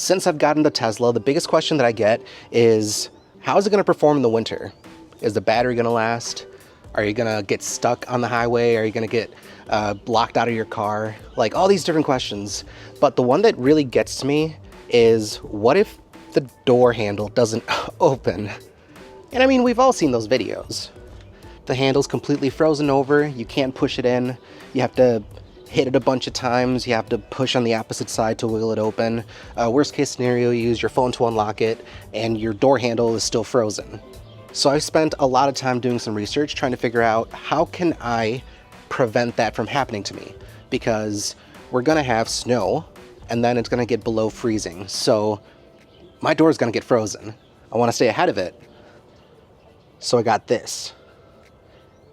Since I've gotten the Tesla, the biggest question that I get is, how is it going to perform in the winter? Is the battery going to last? Are you going to get stuck on the highway? Are you going to get locked out of your car? Like all these different questions. But the one that really gets to me is, what if the door handle doesn't open? And I mean, we've all seen those videos. The handle's completely frozen over. You can't push it in. You have to hit it a bunch of times. You have to push on the opposite side to wiggle it open. Worst case scenario, you use your phone to unlock it and your door handle is still frozen. So I've spent a lot of time doing some research trying to figure out how can I prevent that from happening to me, because we're gonna have snow and then it's gonna get below freezing. So my door is gonna get frozen. I wanna stay ahead of it. So I got this,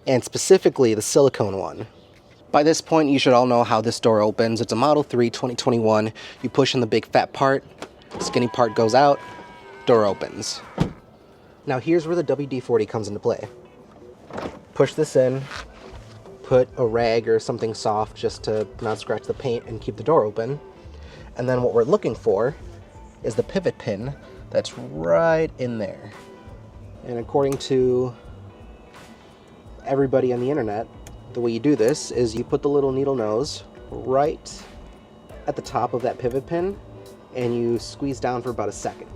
and specifically the silicone one. By this point, you should all know how this door opens. It's a Model 3 2021. You push in the big fat part, skinny part goes out, door opens. Now here's where the WD-40 comes into play. Push this in, put a rag or something soft just to not scratch the paint and keep the door open. And then what we're looking for is the pivot pin that's right in there. And according to everybody on the internet, the way you do this is you put the little needle nose right at the top of that pivot pin and you squeeze down for about a second.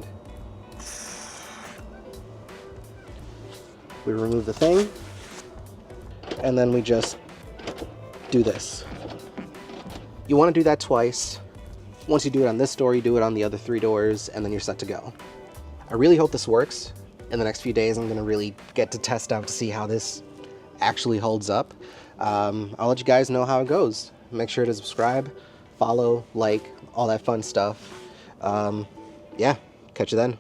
We remove the thing and then we just do this. You want to do that twice. Once you do it on this door, you do it on the other 3 doors, and then you're set to go. I really hope this works. In the next few days, I'm going to really get to test out to see how this actually holds up. I'll let you guys know how it goes. Make sure to subscribe, follow, like, all that fun stuff. Yeah, catch you then.